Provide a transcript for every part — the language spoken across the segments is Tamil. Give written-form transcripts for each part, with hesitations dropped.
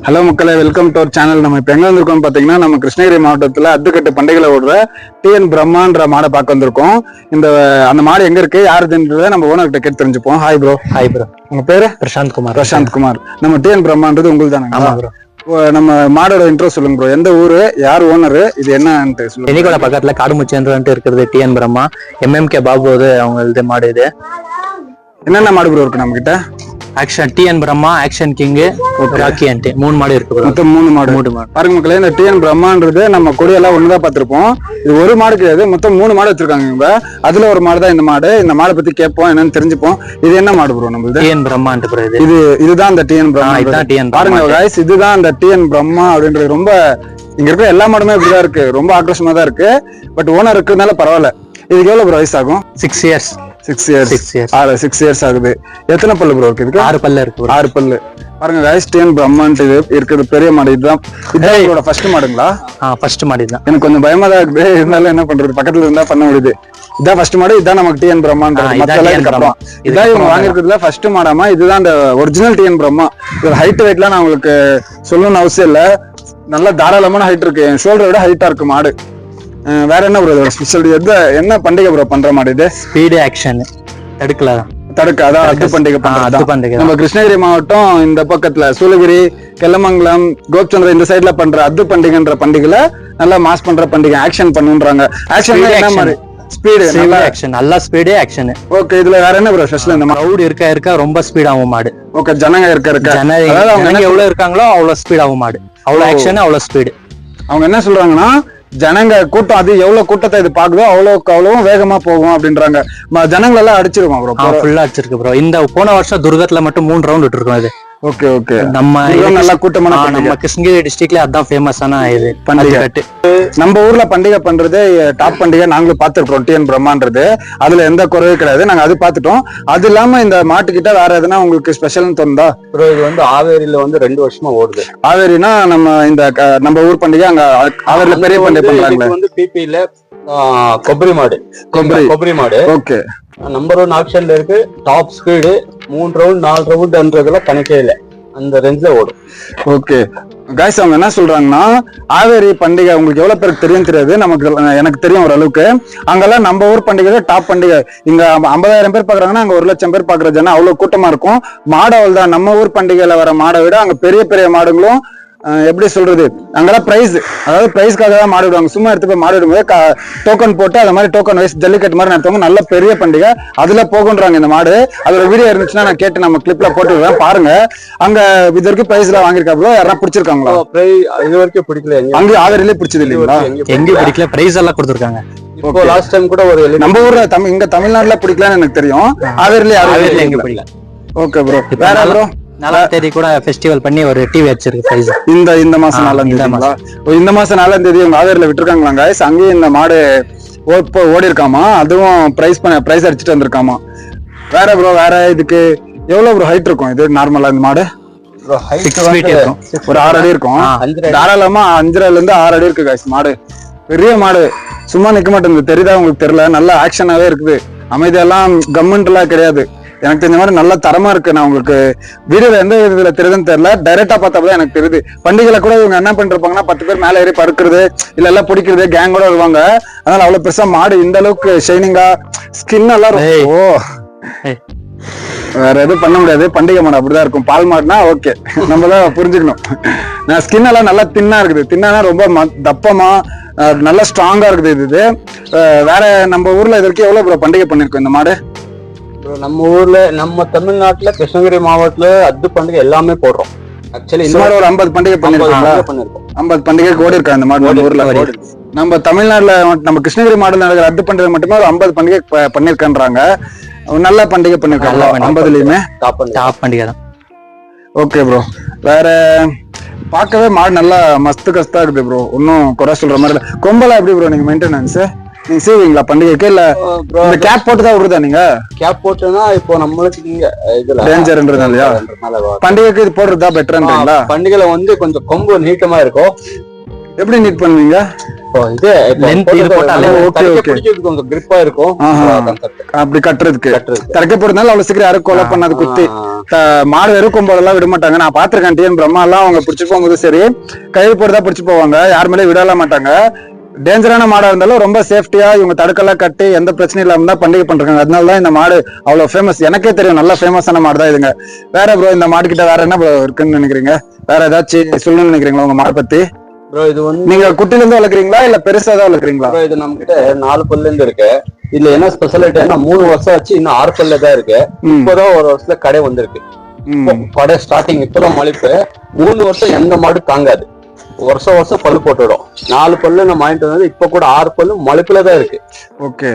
ஹலோ மக்களே, வெல்கம் டு அவர் சேனல். நம்ம இப்போ எங்கே வந்திருக்கோம் பார்த்தீங்கன்னா, நம்ம கிருஷ்ணகிரி மாவட்டத்தில் அத்துக்கட்டு பண்டிகையில் ஓடுற டிஎன் பிரம்மான்ற மாடை பார்க்க வந்திருக்கோம். அந்த மாடு எங்கே இருக்கு, யாருதுன்றதை நம்ம ஓனர்கிட்ட கேட்டு தெரிஞ்சுப்போம். Hi bro. Hi bro. உங்க பேரு? பிரசாந்த் குமார். பிரசாந்த் குமார். நம்ம டிஎன் பிரம்மான்றது உங்களுக்கு தானே? ஆமா ப்ரோ. நம்ம மாடோட இன்ட்ரோ சொல்லுங்க ப்ரோ. எந்த ஊரு, யார் ஓனர், இது என்னன்ட்டு சொல்லுங்க. தெனிகோட பக்கத்துல காடுமுச்சேன்ட்டு இருக்கிறது டிஎன் பிரம்மா. எம்எம்கே பாபு அவங்க மாடு. இது என்னென்ன மாடு ப்ரோ இருக்கு நம்ம கிட்ட? Action TN Brahma, action King, Rocky ஆண்டி, 3 மாடு இருக்கு ப்ரோ. மொத்தம் 3 மாடு. பாருங்க மக்களே, இந்த டிஎன் பிரம்மான்றது நம்ம கொடியெல்லாம் ஒண்ணுதான் பார்த்திருப்போம். இது ஒரு மாடு கிடையாது, மொத்தம் 3 மாடு வச்சிருக்காங்க இவங்க. அதுல ஒரு மாடு தான் இந்த மாடு. இந்த மாடை பத்தி கேட்போம், என்னன்னு தெரிஞ்சுப்போம். இது என்ன மாடு ப்ரோ? நம்மளுது டிஎன் பிரம்மான்ட்டு ப்ரோ. இதுதான் அந்த டிஎன் பிரம்மா. பாருங்க गाइस, இதுதான் அந்த டிஎன் பிரம்மா அப்படின்றது. ரொம்ப இங்க இருக்கிற எல்லா மாடுமே இப்படிதான் இருக்கு, ரொம்ப ஆக்ரோஷமா தான் இருக்கு. பட் ஓனர் இருக்கிறதுனால பரவாயில்ல. இதுக்கு எவ்வளவு ப்ரோ வயசு ஆகும்? 6 இயர்ஸ். 6 இயர்ஸ் ஆகுது. எத்தனை பல்லு ப்ரோ இருக்கு இதுக்கு? 6 பல்லு இருக்கு. 6 பல்லு. பாருங்க गाइस, டிஎன் பிரம்மான்ட்டு இருக்குது பெரிய மாடு. இதுதான் இதோட ஃபர்ஸ்ட் மாடுங்களா? ஃபர்ஸ்ட் மாடு தான். எனக்கு கொஞ்சம் பயமா தான் இருக்குது, இருந்தாலும் என்ன பண்றது, பக்கத்துல இருந்தா பண்ண முடியுது. இதான் ஃபர்ஸ்ட் மாடு. இதான் நமக்கு டிஎன் பிரம்மான்றது. இதான் இவங்க வாங்கிருக்கிறதுல ஃபர்ஸ்ட் மாடாமா. இதுதான் அந்த ஒரிஜினல் டிஎன் பிரம்மா. இது ஹைட் வெயிட்லாம் நான் உங்களுக்கு சொல்லணும்னு அவசியம் இல்ல. நல்ல தாராளமான ஹைட் இருக்கு, என் ஷோல்டரை விட ஹைட்டா இருக்கு மாடு. வேற என்ன ப்ரோ இதோட ஸ்பெஷாலிட்டி? என்ன பண்டிகை ப்ரோ பண்ற மாடு இது? ஸ்பீடு ஆக்ஷன் தடுக்கல அதான் அத்து பண்டிகை. நம்ம கிருஷ்ணகிரி மாவட்டம் இந்த பக்கத்துல சூளகிரி, கெல்லமங்கலம், கோப்சந்திரம் இந்த சைட்ல பண்ற அத்து பண்டிகைன்ற பண்டிகைல நல்லா மாஸ் பண்ற பண்டிகை. ஆக்ஷன் பண்ணுன்றாங்க. ஆக்ஷன் என்ன மாதிரி? ஸ்பீடு, நல்ல ஆக்ஷன், நல்ல ஸ்பீடு ஆக்ஷன். ஓகே, இதுல வேற என்ன ப்ரோ ஸ்பெஷல்? இந்த கிரவுட் இருக்க ரொம்ப ஸ்பீட் ஆகும் மாடு. ஓகே, ஜனங்க இருக்க அதாவது அவங்க எவ்வளவு இருக்காங்களோ அவ்வளவு ஸ்பீட் ஆகும் மாடு. அவ்வளவு ஆக்ஷன், அவ்வளவு ஸ்பீடு. அவங்க என்ன சொல்றாங்கன்னா, ஜனங்க கூட்டம் அது எவ்வளவு கூட்டத்தை இது பாக்குதோ அவ்வளவும் வேகமா போகும் அப்படின்றாங்க. ஜனங்கள் எல்லாம் அடிச்சிருக்கோம் ப்ரோ. ஃபுல்லா அடிச்சிருக்கு ப்ரோ. இந்த போன வருஷம் துர்கத்துல மட்டும் 3 ரவுண்ட் விட்டுருக்கோம். இது ஓகே. நம்ம நல்ல கூட்டமான நம்ம கிருஷ்ணகிரி டிஸ்ட்ரிக்ட்ல அதான் ஃபேமஸான இது பண்டிகை. நம்ம ஊர்ல பண்டிகை பண்றது டாப் பண்டிகை நாங்களும் பார்த்துருக்கோம். டிஎன் பிரம்மான்றது அதுல எந்த குறையும் கிடையாது, நாங்க அது பார்த்துட்டோம். அது இல்லாம இந்த மாட்டுக்கிட்ட வேற எதுனா உங்களுக்கு ஸ்பெஷல்னு தோணுதா ப்ரோ? இது வந்து ஆவேரியில 2 வருஷமா ஓடுது. ஆவேரினா நம்ம ஊர் பண்டிகை, அங்க ஆவேரியில பெரிய பண்டிகை பண்றாங்க. வந்து பிபில கொப்பரி மாடு. ஓகே, நம்பர் 1 ஆப்ஷன்ல இருக்கு. டாப் ஸ்பீடு 3 ரவுண்ட் 4 ரவுண்ட்ன்றதுல கணக்கே இல்லை, அந்த ரேஞ்ச்ல ஓடும். ஓகே गाइस, அவங்க என்ன சொல்றாங்கன்னா, ஆவேரி பண்டிகை உங்களுக்கு எவ்வளவு பேருக்கு தெரியாது, எனக்கு தெரியும் ஓரளவுக்கு. அங்கெல்லாம் நம்ம ஊர் பண்டிகை டாப் பண்டிகை. இங்க 50,000 பேர் பாக்குறாங்கன்னா அங்க 1,00,000 பேர் பாக்குற ஜனம் அவ்வளவு கூட்டமா இருக்கும். மாடவள் தான் நம்ம ஊர் பண்டிகையில வர மாடை விட அங்க பெரிய பெரிய மாடுங்களும், எப்படி சொல்றது, அங்கெல்லாம் பிரைஸ், அதாவது பிரைஸ்க்காக தான் மாடு விடுவாங்க. சும்மா எடுத்து போய் மாடு விடும்போது டோக்கன் போட்டு அந்த மாதிரி டோக்கன் வைஸ் ஜல்லிக்கட்டு மாதிரி நடத்துவாங்க. நல்ல பெரிய பண்டிகை, அதுல போகுன்றாங்க இந்த மாடு. அதோட வீடியோ இருந்துச்சுன்னா நான் கேட்டு நம்ம கிளிப்ல போட்டு விடுறேன், பாருங்க. அங்க இது வரைக்கும் பிரைஸ் எல்லாம் வாங்கிருக்காங்களோ, யாரும் பிடிச்சிருக்காங்களா? இது வரைக்கும் பிடிக்கல. அங்க ஆவேரிலே பிடிச்சது இல்லைங்களா? எங்க பிடிக்கல, பிரைஸ் எல்லாம் கொடுத்துருக்காங்க. இப்போ லாஸ்ட் டைம் கூட நம்ம ஊர்ல இங்க தமிழ்நாட்டுல பிடிக்கலாம்னு எனக்கு தெரியும். ஆவேரிலே யாரும் எங்க பிடிக்கல. Okay bro. வேற ப்ரோ? 4ஆம் தேதி கூட ஃபெஸ்டிவல் பண்ணி ஒரு டிவி வச்சிருக்கு பிரைஸ். இந்த மாசம் 4ஆம் தேதி. இந்த மாசம் 4ஆம் தேதி உங்க ஆவேரில விட்டுருக்காங்களா गाइस? அங்கேயும் இந்த மாடு ஓடி இருக்காமா, அதுவும் பிரைஸ் அடிச்சுட்டு வந்திருக்காமா. வேற ப்ரோ, வேற இதுக்கு எவ்வளவு ப்ரோ ஹைட் இருக்கும் இது நார்மலா? இந்த மாடு 6 feet இருக்கும், ஒரு 6 அடி இருக்கும். தாராளமா 5.5 இருந்து 6 அடி இருக்கு गाइस. மாடு பெரிய மாடு, சும்மா நிக்க மாட்டேங்குது. தெரியுதா உங்களுக்கு? தெரியல, நல்ல ஆக்ஷனாவே இருக்குது. அமைதியெல்லாம் கம்மெண்ட்லாம் கிடையாது. எனக்கு தெரிஞ்ச மாதிரி நல்ல தரமா இருக்கு. நான் உங்களுக்கு வீடியோல எந்த விதத்துல தெரியுதுன்னு தெரியல, டைரக்டா பார்த்தப்பதான் எனக்கு தெரியுது. பண்டிகையில கூட இவங்க என்ன பண்ணிருப்பாங்கன்னா 10 பேர் மேல ஏறி படுக்கிறது, இல்ல எல்லாம் பிடிக்கிறது, கேங்கோட வருவாங்க. அதனால அவ்வளவு பெருசா மாடு இந்த அளவுக்கு ஷைனிங்கா, ஸ்கின் எல்லாம் வேற எதுவும் பண்ண முடியாது. பண்டிகை மாடு அப்படிதான் இருக்கும். பால் மாடுனா ஓகே, நம்ம தான் புரிஞ்சுக்கணும். நான் ஸ்கின் எல்லாம் நல்லா தின்னா இருக்குது. தின்னா ரொம்ப தப்பமா நல்லா ஸ்ட்ராங்கா இருக்குது. இது வேற நம்ம ஊர்ல இதற்கு எவ்வளவு ப்ரோ பண்டிகை பண்ணிருக்கோம் இந்த மாடு? நம்ம ஊர்ல, நம்ம தமிழ்நாட்டுல கிருஷ்ணகிரி மாவட்டத்துல அத்து பண்டிகை எல்லாமே போடுறோம். ஆக்சுவலி இந்த மாதிரி ஒரு 50 பண்டிகை பண்ணிருக்கோம். 50 பண்டிகை ஓடி இருக்கா இந்த மாதிரி நம்ம ஊர்ல? நம்ம தமிழ்நாட்டுல, நம்ம கிருஷ்ணகிரி மாவட்டத்தில் நடக்கிற அத்து பண்டிகை மட்டுமே ஒரு 50 பண்டிகை பண்ணிருக்கான்றாங்க. நல்ல பண்டிகை பண்ணிருக்காங்க 50லயுமே. டாப் பண்டிகை தான். Okay bro. வேற பார்க்கவே மாடு நல்லா மஸ்து கஸ்தா இருக்குது ப்ரோ, ஒன்னும் குறை சொல்ற மாதிரி இல்ல. கொம்பெல்லாம் எப்படி ப்ரோ நீங்க மெயின்டெனன்ஸ் நீங்க செய்வீங்களா பண்டிகைக்கு? இல்ல இந்த கேப் போட்டு தான் விடுதா? நீங்க கேப் போட்டுனா இப்போ நம்மளுக்கு இதுல டேஞ்சர்ன்றதாலயா பண்டிகைக்கு இது போடுறதா பெட்டர்ன்றீங்களா? பண்டிகையில வந்து கொஞ்சம் கொம்பு நீட்டமா இருக்கும். எப்படி நீட் பண்ணுவீங்க? இது Length இது போட்டாலே ஓகே ஓகே கொஞ்சம் கிரிப்பா இருக்கும். அப்படி கட்டுறதுக்கு தரைக்க போறதுனால அவ்வளவு சீக்கிரம் யாரும் கொலை பண்ணாது குத்தி மாடு வெறுக்கும் போதெல்லாம் விட மாட்டாங்க. நான் பாத்திருக்கேன் டிஎன் பிரம்மா எல்லாம் அவங்க பிடிச்சி போகும்போது சரி கை போட்டுதான் பிடிச்சி போவாங்க, யார் மேலே விடல மாட்டாங்க. டேஞ்சரான மாடா இருந்தாலும் ரொம்ப சேஃப்டியா இவங்க தடுக்கெல்லாம் கட்டி எந்த பிரச்சனையும் இல்லாம தான் பண்டிகை பண்றாங்க. அதனாலதான் இந்த மாடு அவ்வளவு ஃபேமஸ். எனக்கே தெரியும் நல்ல ஃபேமஸான மாடு தான் இதுங்க. வேற ப்ரோ இந்த மாடு கிட்ட வேற என்ன ப்ரோ இருக்குன்னு நினைக்கிறீங்க? வேற ஏதாச்சும் சொல்லணும்னு நினைக்கிறீங்களா உங்க மாடை பத்தி? ப்ரோ இது வந்து நீங்க குட்டில இருந்து வளர்க்குறீங்களா இல்ல பெருசா தான் வளர்க்குறீங்களா? இது நம்ம கிட்ட 4 பல்ல இருந்து இருக்கு. இதுல என்ன ஸ்பெஷாலிட்டினா 3 வருஷம் ஆச்சு, இன்னும் 6 பல்ல தான் இருக்கு. இப்பதான் ஒரு வருஷத்துல கடை வந்திருக்கு. கடை ஸ்டார்டிங் இப்பதான் மலிப்பு. 3 வருஷம் எந்த மாடு தாங்காது, வருஷம் பல்லு போட்டுடும். 4 பல்லு நம்ம வாங்கிட்டு வந்து இப்ப கூட 6 பல்லு மலிப்புல தான் இருக்கு. ஓகே.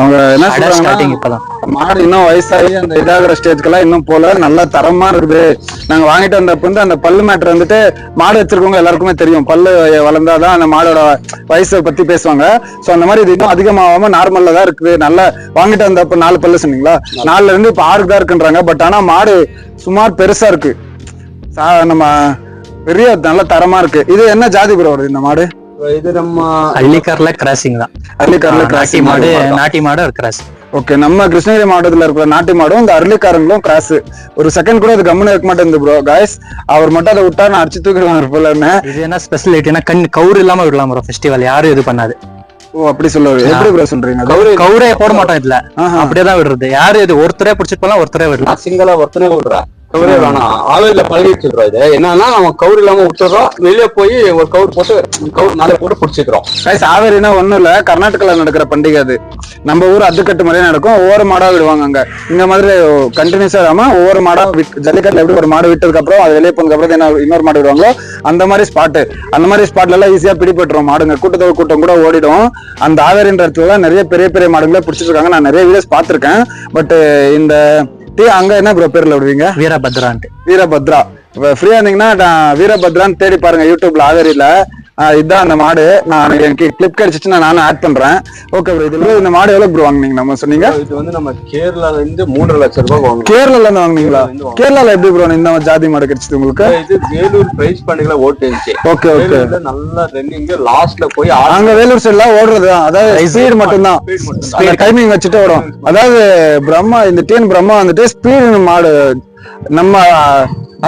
அவங்க என்ன சொல்றாங்கன்னா மாடு இன்னும் வயசாகி அந்த இதாகிற ஸ்டேஜ்க்கெல்லாம் இன்னும் போல நல்லா தரமா இருக்குது. நாங்க வாங்கிட்டு வந்தப்ப வந்து அந்த பல்லு மேட்டர் வந்துட்டு மாடு வச்சிருக்கவங்க எல்லாருக்குமே தெரியும். பல்லு வளர்ந்தாதான் அந்த மாடோட வயசை பத்தி பேசுவாங்க. சோ அந்த மாதிரி இது இன்னும் அதிகமாகாம நார்மல்ல தான் இருக்குது. நல்லா வாங்கிட்டு வந்தப்ப 4 பல்லு சொன்னீங்களா, 4ல இருந்து இப்ப 6 தான் இருக்குன்றாங்க. பட் ஆனா மாடு சுமார் பெருசா இருக்கு, நம்ம பெரிய நல்ல தரமா இருக்கு. இது என்ன ஜாதி ப்ரோ வருது இந்த மாடு? இது நம்ம அள்ளிக்கார்ல கிராசிங் தான். அள்ளிக்கார்ல நாட்டி மாடு, நாட்டி மாடு ஒரு கிராஸ். ஓகே. நம்ம கிருஷ்ணகிரி மாவட்டத்துல இருக்கிற நாட்டு மாடும் இந்த அருளிக்காரங்களும் கிராஸ். ஒரு செகண்ட் கூட அது கம்முன்னு இருக்க மாட்டேங்குது ப்ரோ. காய்ஸ் அவர் மட்டும் அதை விட்டா நான் அடிச்சு தூக்கிடுவாங்க போலன்னு. இது என்ன ஸ்பெஷாலிட்டினா கவுரு இல்லாம விடலாம் ப்ரோ. ஃபெஸ்டிவல் யாரும் இது பண்ணாது. ஓ அப்படி சொல்லுவாரு. எப்படி ப்ரோ சொல்றீங்க? கவுரே போட மாட்டோம் இதுல, அப்படியேதான் விடுறது. யாரு இது ஒருத்தரே பிடிச்சிட்டு போலாம், ஒருத்தரே விடலாம். சிங்களா ஒருத்தனே விடுறா கவுரே வேணாம். ஆவில பழகி வச்சிருக்கோம். இது என்னன்னா நம்ம கவுரு இல்லாம விட்டுறோம், வெளியே போய் ஒரு கவுர் போட்டு கவுர் மேலே போட்டு பிடிச்சிக்கிறோம். ஆவேரினா ஒண்ணும் இல்ல, கர்நாடகால நடக்கிற பண்டிகை அது. நம்ம ஊர் அதுக்கட்டு மாதிரியே நடக்கும். ஒவ்வொரு மாடா விடுவாங்க அங்க. இந்த மாதிரி கண்டினியூஸா இல்லாம ஒவ்வொரு மாடா ஜல்லிக்கட்டுல எப்படி ஒரு மாடு விட்டதுக்கு அப்புறம் அது வெளியே போனதுக்கு அப்புறம் இன்னொரு மாடு விடுவாங்களோ அந்த மாதிரி ஸ்பாட். அந்த மாதிரி ஸ்பாட்ல எல்லாம் ஈஸியா பிடிபட்டுரும் மாடுங்க. கூட்டத்தோட கூட்டம் கூட ஓடிடும். அந்த ஆவேரின்ற இடத்துல நிறைய பெரிய பெரிய மாடுங்களே பிடிச்சிட்டு இருக்காங்க. நான் நிறைய வீடியோஸ் பாத்திருக்கேன். பட் இந்த அங்க என்ன ப்ரோ பேர்ல விடுவீங்க? வீரபத்ரான்ட்டு. வீரபத்ரா. ஃப்ரீயா இருந்தீங்கன்னா வீரபத்ரான்னு தேடி பாருங்க யூடியூப்ல ஆவேரியில. இதுதான் அந்த மாடு. நான் எனக்கு கிளிப் கிடைச்சிட்டு நானும் ஆட் பண்றேன். Okay bro. இதுல இந்த மாடு எவ்வளவு ப்ரோ வாங்குனீங்க? நம்ம சொன்னீங்க இது வந்து நம்ம கேரளால இருந்து 3 லட்சம் ரூபாய் வாங்குவோம். கேரளால இருந்து வாங்குனீங்களா? கேரளால எப்படி ப்ரோ இந்த ஜாதி மாடு கிடைச்சது உங்களுக்கு? இது வேலூர் பிரைஸ் பண்டிகைல ஓட்டுச்சு. Okay okay. நல்லா ரன்னிங் லாஸ்ட்ல போய் அங்க வேலூர் சைடுல ஓடுறது அதாவது ஸ்பீட் மட்டும் தான், டைமிங் வச்சுட்டு ஓடும். அதாவது பிரம்மா இந்த டிஎன் பிரம்மா வந்துட்டு ஸ்பீடு மாடு. நம்ம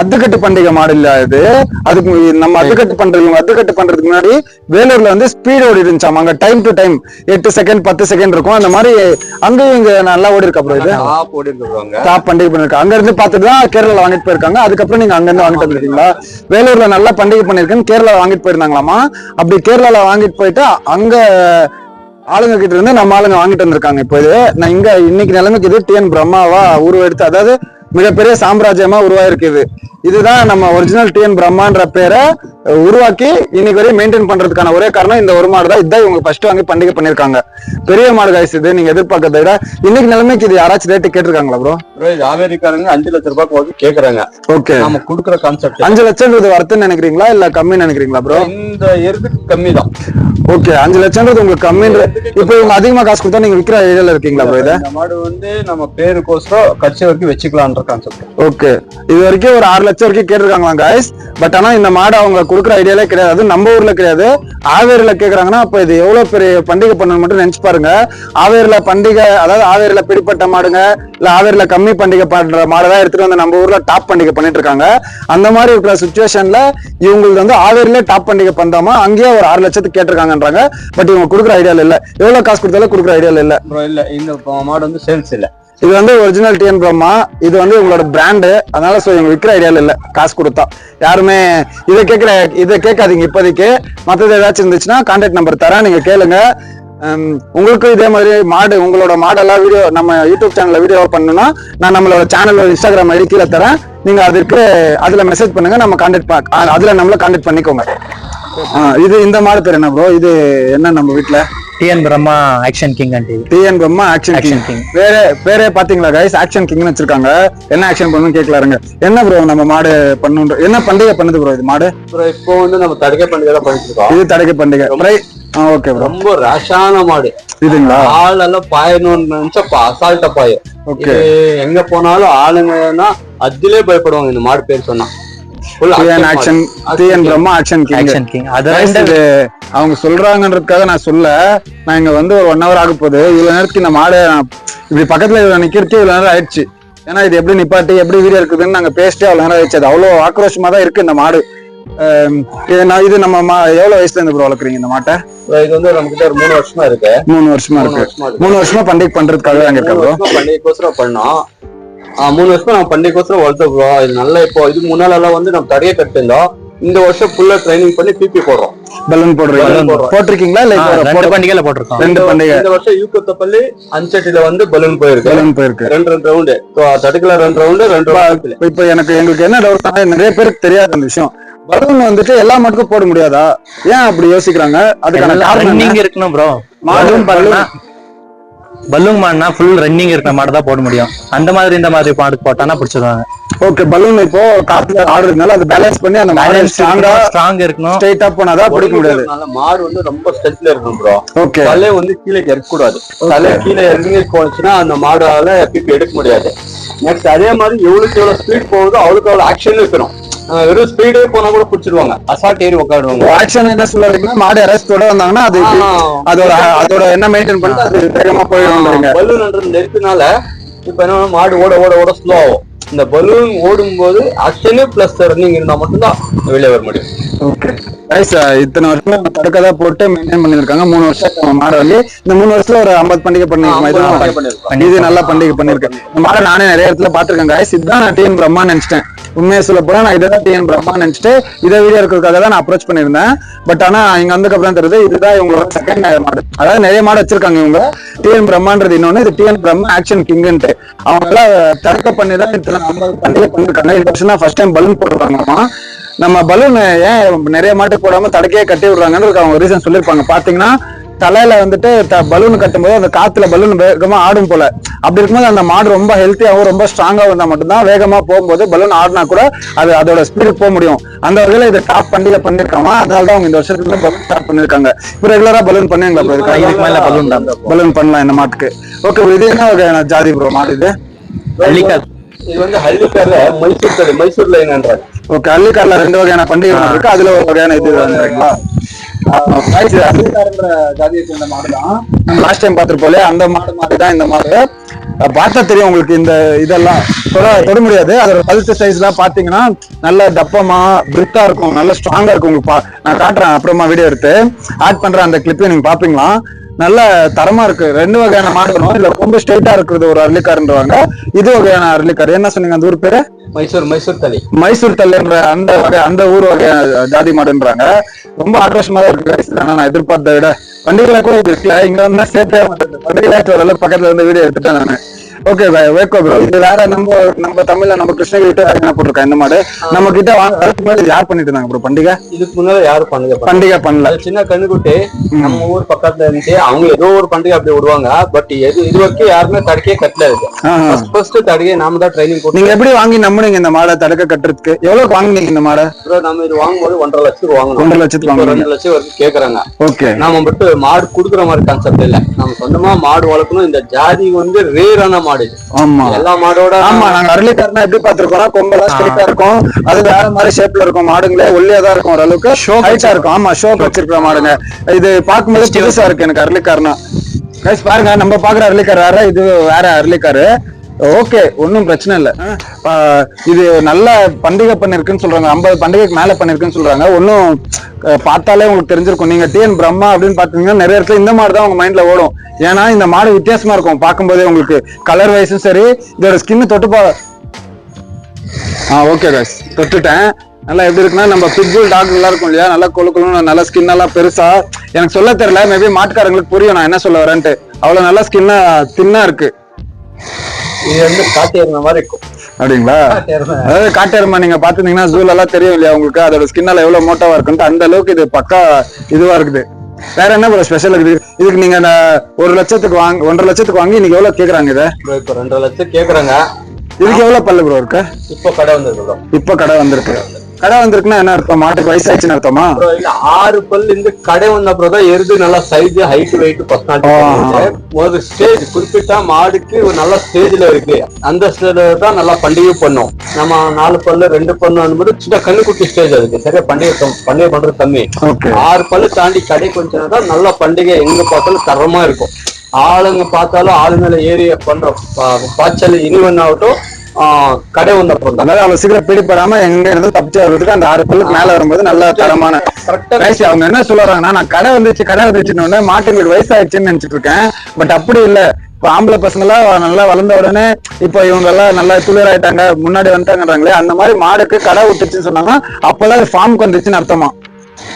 அத்துக்கட்டு பண்டிகை மாடு இல்ல இது. அதுக்கு நம்ம அத்துக்கட்டு பண்றதுக்கு முன்னாடி வேலூர்ல வந்து ஸ்பீட் ஓடி இருந்துச்சாம். அங்க time to time 8 second 10 second இருக்கும். அந்த மாதிரி அங்கேயும் இங்க நல்லா ஓடி இருக்கு. அப்புறம் இது டாப் பண்டிகை பண்ணிருக்காங்க. அங்க இருந்து பார்த்துட்டு தான் கேரளால வாங்கிட்டு போயிருக்காங்க. அதுக்கப்புறம் நீங்க அங்க இருந்து வாங்கிட்டு வந்துருக்கீங்களா? வேலூர்ல நல்லா பண்டிகை பண்ணிருக்கேன்னு கேரளால வாங்கிட்டு போயிருந்தாங்களாமா. அப்படி கேரளால வாங்கிட்டு போயிட்டு அங்க ஆளுங்க கிட்ட இருந்து நம்ம ஆளுங்க வாங்கிட்டு வந்திருக்காங்க. இப்போ இது நான் இங்க இன்னைக்கு நிலைமைக்கு இது டிஎன் பிரம்மாவா உருவெடுத்து, அதாவது மிகப்பெரிய சாம்ராஜ்யமா உருவாயிருக்குது. இதுதான் நம்ம ஒரிஜினல் டிஎன் பிரம்மான்ற பேரை உருவாக்கி இன்னைக்கு வரையும் மெயின்டைன் பண்றதுக்கான ஒரே காரணம் இந்த ஒரு மாடு தான். இதுதான் இவங்க ஃபர்ஸ்ட் வாங்கி பண்டிகை பண்ணிருக்காங்க. பெரிய மாடு காய்ஸ். இது நீங்க எதிர்பார்க்கறத விட இன்னைக்கு நிலைமைக்கு இது யாராச்சும் ரேட்டு கேட்டிருக்காங்களா ப்ரோ? இது ஆவேரிக்காரங்க 5 லட்சம் ரூபாய்க்கு வந்து கேக்குறாங்க. ஓகே. நம்ம கொடுக்குற கான்செப்ட் 5 லட்சம்ன்றது வருதுன்னு நினைக்கிறீங்களா இல்ல கம்மின்னு நினைக்கிறீங்களா ப்ரோ? இந்த எருதுக்கு கம்மி தான். ஓகே. 5 லட்சம்ன்றது உங்களுக்கு கம்மின்ற. இப்போ இவங்க அதிகமா காசு கொடுத்தா நீங்க விக்கிற ஐடியால இருக்கீங்களா ப்ரோ? இந்த மாடு வந்து நம்ம பேருக்கோசரம் கட்சி வரைக்கும் வச்சுக்கலாம்ன்ற கான்செப்ட். ஓகே. இது வரைக்கும் ஒரு 6 லட்சம் வரைக்கும் கேட்டிருக்காங்களா காய்ஸ். பட் ஆனா இந்த மாடு அவங்க கொடுக்குற ஐடியாலே கிடையாது. நம்ம ஊர்ல கிடையாது, ஆவேரியில கேக்குறாங்கன்னா அப்ப இது எவ்வளவு பெரிய பண்டிகை பண்ணணும் மட்டும் நினைச்சு பாருங்க. ஆவேரியில பண்டிகை, அதாவது ஆவேரியில பிடிப்பட்ட மாடுங்க இல்ல ஆவேரியில கம்மி பண்டிகை பண்ற மாடுதான் எடுத்துட்டு வந்து நம்ம ஊர்ல டாப் பண்டிகை பண்ணிட்டு இருக்காங்க. அந்த மாதிரி இருக்கிற சுச்சுவேஷன்ல இவங்களுக்கு வந்து ஆவேரியில டாப் பண்டிகை பண்றாமா அங்கேயே ஒரு 6 லட்சத்துக்கு கேட்டிருக்காங்கன்றாங்க. பட் இவங்க கொடுக்குற ஐடியால இல்ல. எவ்வளவு காசு கொடுத்தாலும் கொடுக்குற ஐடியால இல்ல. இந்த மாடு வந்து சேல்ஸ் இல்ல. இது வந்து ஒரிஜினல் டிஎன் பிரம்மா. இது வந்து உங்களோட பிராண்டு. அதனால இவங்க விற்கிற ஐடியால இல்ல. காசு கொடுத்தா யாருமே இதை கேட்காதீங்க இப்போதைக்கு. மற்றது ஏதாச்சும் இருந்துச்சுன்னா கான்டாக்ட் நம்பர் தரேன், நீங்க கேளுங்க. உங்களுக்கு இதே மாதிரி மாடு, உங்களோட மாடெல்லாம் வீடியோ நம்ம யூடியூப் சேனல்ல வீடியோ பண்ணணும்னா நான் நம்மளோட சேனல் இன்ஸ்டாகிராம் ஐடி கீழே தரேன். நீங்க அதுல மெசேஜ் பண்ணுங்க, நம்ம அதுல நம்மள கான்டாக்ட் பண்ணிக்கோங்க. இது இந்த மாடு பேர் என்ன ப்ரோ? இது என்ன நம்ம வீட்டுல TN Brahma action king and TN Brahma action king. பேரே பாத்தீங்களா கைஸ்? ஆக்ஷன் கிங்னு வச்சிருக்காங்க. என்ன ஆக்ஷன் பண்ணணும்னு கேட்கலாருங்க. என்ன ப்ரோ நம்ம மாடு பண்ணுன்ற என்ன பண்டிகை பண்ணுது ப்ரோ இது மாடு? இப்போ வந்து நம்ம தடக்கை பண்டிகை தான் பண்ணிட்டு இருக்கோம். இது தடக்கை பண்டிகை. Okay bro. ரொம்ப ரஷான மாடு இதுங்களா? ஆள் எல்லாம் பாயணும்னு நினைச்சா அசால்ட்டா பாயும். எங்க போனாலும் ஆளுங்கன்னா அதிலே பயப்படுவாங்க இந்த மாடு பேர் சொன்னா. TN action, TN Brahma action king. Action king. இது அவங்க சொல்றாங்கன்றதுக்காக நான் சொல்ல, நான் இங்க வந்து ஒரு 1 hour ஆக போகுது. இவ்வளவு நேரத்துக்கு இந்த மாடு இப்படி பக்கத்துல இவ்வளவு நிக்கிறதுக்கு இவ்வளவு நேரம் ஆயிடுச்சு. ஏன்னா இது எப்படி நிப்பாட்டி எப்படி வீடியோ இருக்குதுன்னு நாங்க பேசிட்டே அவ்வளவு நேரம் ஆயிடுச்சு. அது அவ்வளவு ஆக்ரோஷமா தான் இருக்கு இந்த மாடு. இது நம்ம எவ்வளவு வயசுல இருந்து ப்ரோ வளர்க்குறீங்க இந்த மாட்டை? இது வந்து நம்ம கிட்ட ஒரு 3 வருஷமா இருக்கு. 3 வருஷமா இருக்கு. 3 வருஷமா பண்டிகை பண்றதுக்காக அங்க இருக்கா ப்ரோ? பண்டிகைக்கோசரம் பண்ணோம். 3 வருஷமா நம்ம பண்டிகைக்கோசரம் வளர்த்த ப்ரோ. இது நல்லா இப்போ இது முன்னால எல்லாம் வந்து நம்ம தடையை கட்டிருந்தோம். இந்த வருஷம் ஃபுல்லா ட்ரைனிங் பண்ணி பிபி போடுறோம். பலூன் போட்டிருக்கீங்களா? இல்ல 2 பண்டிகையில போட்டிருக்கோம். 2 பண்டிகை. இந்த வருஷம் யூக்கத்தப்பள்ளி அஞ்சட்டில வந்து பலூன் போயிருக்கு. 2 ரவுண்டு தடுக்கல, 2 ரவுண்டு 2 ரவுண்டு. இப்ப எங்களுக்கு என்ன டவுட், நிறைய பேருக்கு தெரியாத அந்த விஷயம், பலூன் வந்துட்டு எல்லா மாட்டுக்கும் போட முடியாதா? ஏன் அப்படி யோசிக்கிறாங்க? அதுக்கான ரன்னிங் இருக்கணும் ப்ரோ. பலூன் மாடுனா ஃபுல் ரன்னிங் இருக்கிற மாடு தான் போட முடியும். அந்த மாதிரி இந்த மாதிரி மாடு போட்டானா பிடிச்சிருவாங்க. ஓகே, பலூன் இப்போ காத்துல ஆடுறதுனால அது பேலன்ஸ் பண்ணி அந்த மாடு ஸ்ட்ராங் இருக்கணும். ஸ்ட்ரைட்டா போனாதான் பிடிக்க முடியாது. மாடு வந்து ரொம்ப ஸ்ட்ரென்த்ல இருக்கணும் ப்ரோ. ஓகே, தலை வந்து கீழே இறக்க கூடாது. தலை கீழே இறங்கி போச்சுன்னா அந்த மாடால பிபி எடுக்க முடியாது. நெக்ஸ்ட் அதே மாதிரி எவ்வளவு ஸ்பீட் போகுதோ அவ்வளவு ஆக்ஷன் இருக்கணும். வெறும் ஸ்பீடே போனா கூட பிடிச்சிருவாங்க. அசால்ட் ஏறி உட்காடுவாங்க. ஆக்ஷன் என்ன சொல்றீங்கன்னா, மாடு அரஸ்டோட வந்தாங்கன்னா அது அதோட என்ன மெயின்டைன் பண்ணிட்டு அது வேகமா போயிடும். பலூன்ன்றது நெருக்குனால இப்ப என்ன மாடு ஓட ஓட ஓட ஸ்லோ ஆகும். இந்த பலூன் ஓடும் போது ஆக்ஷனு பிளஸ் ரன்னிங் இருந்தா மட்டும்தான் வெளியே வர முடியும். ஓகே, இத்தனை வருஷமா தடுக்கதா போட்டு மெயின்டைன் பண்ணிருக்காங்க. 3 வருஷம் மாடு வந்து இந்த 3 வருஷத்துல ஒரு 50 பண்டிகை பண்ணிருக்கேன். இது நல்லா பண்டிகை பண்ணிருக்கேன். இந்த மாடை நானே நிறைய இடத்துல பாத்துருக்கேன். காய்ஸ், இதுதான் நான் டிஎன் பிரம்மா நினைச்சிட்டேன். உண்மையை சொல்ல போனா நான் இதான் டிஎன் பிரம்மா நினைச்சிட்டு இதை வீடியோ இருக்கிறதுக்காக தான் நான் அப்ரோச் பண்ணியிருந்தேன். பட் ஆனா இங்க வந்ததுக்கு அப்புறம் தெரியுது இதுதான் இவங்களோட செகண்ட் மாடு. அதாவது நிறைய மாடு வச்சிருக்காங்க இவங்க. டிஎன் பிரம்மான்றது இன்னொன்னு, இது டிஎன் பிரம்மா ஆக்ஷன் கிங்ன்ட்டு. அவங்க எல்லாம் தடுக்க பண்ணி தான் இத்தனை 50 பண்டிகை பண்ணிருக்காங்க. இந்த வருஷம் தான் ஃபர்ஸ்ட் டைம் பலூன் போட்டுருக்காங்கம்மா. நம்ம பலூன் ஏன் நிறைய மாட்டு போடாம தடுக்கையே கட்டி விடுறாங்கன்னு அவங்க ரீசன் சொல்லியிருப்பாங்க. பாத்தீங்கன்னா தலையில வந்துட்டு பலூன் கட்டும் போது அந்த காத்துல பலூன் வேகமா ஆடும் போல. அப்படி இருக்கும்போது அந்த மாடு ரொம்ப ஹெல்த்தியாகவும் ரொம்ப ஸ்ட்ராங்கா இருந்தா மட்டும்தான் வேகமா போகும்போது பலூன் ஆடினா கூட அது அதோட ஸ்பீடு போக முடியும். அந்த வகையில இதை டாப் பண்டிகை பண்ணிருக்காங்க. அதனாலதான் அவங்க இந்த வருஷத்துல பலூன் ஸ்டார்ட் பண்ணிருக்காங்க. இப்போ ரெகுலரா பலூன் பண்ணுவீங்களா? பலூன் பண்ணலாம் இந்த மாட்டுக்கு. ஓகே, இது என்ன வகையான ஜாதி ப்ரோ மாடு? இது ஹல்லிக்கார். இது வந்து ஹல்லிக்கார்ல மைசூர் லைன்ன்றாங்க. ஓகே, ஹல்லிக்கார்ல 2 வகையான பண்டிகை இருக்கு. அதுல ஒரு வகையான இது ஜாதியை சேர்ந்த மாடுதான். லாஸ்ட் டைம் பாத்துருப்போம் அந்த மாடு மாதிரி தான் இந்த மாடு. பார்த்தா தெரியும் உங்களுக்கு. இந்த இதெல்லாம் தொட முடியாது. அதோட கழுத்து சைஸ் எல்லாம் பாத்தீங்கன்னா நல்ல தப்பமா பிரித்தா இருக்கும், நல்ல ஸ்ட்ராங்கா இருக்கும். உங்களுக்கு நான் காட்டுறேன் அப்புறமா வீடியோ எடுத்து ஆட் பண்றேன். அந்த கிளிப்பை நீங்க பாப்பீங்களா? நல்ல தரமா இருக்கு. 2 வகையான மாடு வரும். இல்ல ரொம்ப ஸ்ட்ரைட்டா இருக்கிறது ஒரு அரளிக்காருன்றவாங்க. இது வகையான அரளிக்கார். என்ன சொன்னீங்க அந்த ஊர் பேரு? மைசூர் தள்ளின்ற அந்த ஊர் வகையான ஜாதி மாடுன்றாங்க. ரொம்ப ஆக்ரோஷமா தான் இருக்கு. ஆனா நான் எதிர்பார்த்த விட பண்டிகைல கூட இது இருக்குல்ல. இங்க வந்து சேர்த்தே மாட்டேன். பண்டிகை ஓரளவு பக்கத்துல இருந்து வீடியோ எடுத்துட்டேன் நானு. ஓகே வேக்கோ ப்ரோ, இது வேற நம்ம தமிழ்ல நம்ம கிருஷ்ணகிரி போட்டிருக்கோம். இந்த மாடு நம்ம கிட்ட யார் பண்ணிட்டு இருந்தாங்க ப்ரோ பண்டிகை? இதுக்கு முன்னால யாரும் பண்டிகை பண்ணல. சின்ன கண்ணுக்குட்டி நம்ம ஊர் பக்கத்துல இருந்துச்சு. அவங்க ஏதோ ஒரு பண்டிகை அப்படி விடுவாங்க. பட் இது வரைக்கும் யாருமே தடுக்கையே கட்டல இருக்கு. ஃபர்ஸ்ட் தடுக்கையை நாம தான் ட்ரைனிங் போட்டு. நீங்க எப்படி வாங்கி நம்புனீங்க இந்த மாடை தடுக்க கட்டுறதுக்கு? எவ்வளவு வாங்குனீங்க இந்த மாடை? நம்ம இது வாங்கும்போது 1.5 லட்சம் வாங்கணும். 1.5 லட்சத்துக்கு 2 லட்சம் வரைக்கும் கேக்குறாங்க. ஓகே, நாம மட்டும் மாடு குடுக்குற மாதிரி கான்செப்ட் இல்ல. நம்ம சொந்தமா மாடு வளர்க்கணும். இந்த ஜாதி வந்து ரேரான மாடு. ஆமா, எல்லா மாடோட ஆமா நாங்க அரளிக்காரனா எப்படி பாத்துருக்கோம், கொம்பெல்லாம் ஸ்ட்ரைட்டா இருக்கும். அது வேற மாதிரி ஷேப்ல இருக்கும். மாடுங்களே ஒல்லியா தான் இருக்கும், ஓரளவுக்கு ஹைட்டா இருக்கும். ஆமா, ஷோக்கு வச்சிருக்கிற மாடுங்க. இது பார்க்கும்போது புதுசா இருக்கு எனக்கு அரளிக்காரனா. கைஸ் பாருங்க, நம்ம பாக்குற அரளிக்கார் வேற, இது வேற அரளிக்காரு. ஓகே, ஒன்னும் பிரச்சனை இல்ல. இது நல்ல பண்டிகை பண்ணிருக்குன்னு சொல்றாங்க. 50 பண்டிகைக்கு மேல பண்ணிருக்குன்னு சொல்றாங்க. ஒன்னும் பார்த்தாலே உங்களுக்கு தெரிஞ்சிருக்கும். நீங்க டிஎன் பிரம்மா அப்படின்னு பாத்தீங்கன்னா நிறைய இடத்துல இந்த மாடு தான் உங்க மைண்ட்ல ஓடும். ஏன்னா இந்த மாடு வித்தியாசமா இருக்கும் பார்க்கும்போதே உங்களுக்கு. கலர் வைஸும் சரி, இதோட ஸ்கின் தொட்டுப்பா. ஓகே கைஸ், தொட்டுட்டேன். நல்லா எப்படி இருக்குன்னா நம்ம பிட்புல் டாக் நல்லா இருக்கும் இல்லையா, நல்லா கொழுக்கணும், நல்ல ஸ்கின் எல்லாம் பெருசா. எனக்கு சொல்ல தெரியல, மேபி மாட்டுக்காரங்களுக்கு புரியும் நான் என்ன சொல்ல வரேன்ட்டு. அவ்வளவு நல்லா ஸ்கின்னா தின்னா இருக்கு. இது வந்து காட்டு எருமை மாதிரி இருக்கும். அப்படிங்களா? அதாவது காட்டு எருமை நீங்க பாத்துருந்தீங்கன்னா ஜூல எல்லாம் தெரியும் இல்லையா உங்களுக்கு, அதோட ஸ்கின்னால எவ்வளவு மோட்டாவா இருக்குன்ட்டு. அந்த அளவுக்கு இது பக்கா இதுவா இருக்குது. வேற என்ன ப்ரோ ஸ்பெஷல் இருக்குது இதுக்கு? நீங்க 1 லட்சத்துக்கு 1.5 லட்சத்துக்கு வாங்கி இன்னைக்கு எவ்வளவு கேக்குறாங்க? இதை இப்போ 2 லட்சம் கேக்குறாங்க. இதுக்கு எவ்வளவு பல்லு ப்ரோ இருக்கு? இப்போ கடை வந்திருக்கு. கடை வந்திருக்குன்னா என்ன அர்த்தம்? மாட்டுக்கு வயசாச்சுன்னு அர்த்தமா? இல்ல 6 பல்லு இந்த கடை வந்த அப்புறம் தான் எருது நல்லா சைஸ், ஹைட், வெயிட், பர்சனாலிட்டி. ஒரு ஸ்டேஜ் குறிப்பிட்ட மாடுக்கு ஒரு நல்ல ஸ்டேஜ்ல இருக்கு. அந்த ஸ்டேஜ்ல தான் நல்லா பண்டிகை பண்ணும். நம்ம 4 பல்லு 2 பல்லு அனுபவம் சின்ன கண்ணுக்குட்டி ஸ்டேஜ் அதுக்கு சரியா பண்டிகை பண்றது கம்மி. 6 பல்லு தாண்டி கடை கொஞ்சம் தான் நல்ல பண்டிகை எங்க பார்த்தாலும் தரமா இருக்கும். ஆளுங்க பார்த்தாலும் ஆளு மேல ஏறி பண்ற பாய்ச்சல் இனிவன்னாகட்டும் கடை வந்த அப்புறம் தான். அதாவது அவ்வளவு சீக்கிரம் பிடிப்படாம எங்க இருந்து தப்பிச்சு வர்றதுக்கு அந்த 6 பல்லுக்கு மேல வரும்போது நல்ல தரமான அவங்க என்ன சொல்றாங்கன்னா, நான் கடை வந்துச்சுன்னு மாட்டுங்களுக்கு வயசாயிடுச்சுன்னு நினைச்சிட்டு இருக்கேன். பட் அப்படி இல்ல. இப்ப ஆம்பளை பசங்க எல்லாம் நல்லா வளர்ந்த உடனே இப்ப இவங்க எல்லாம் நல்லா துளிர் ஆயிட்டாங்க, முன்னாடி வந்துட்டாங்கன்றாங்களே, அந்த மாதிரி மாடுக்கு கடை விட்டுச்சுன்னு சொன்னாங்கன்னா அப்பெல்லாம் ஃபார்முக்கு வந்துச்சுன்னு அர்த்தமா.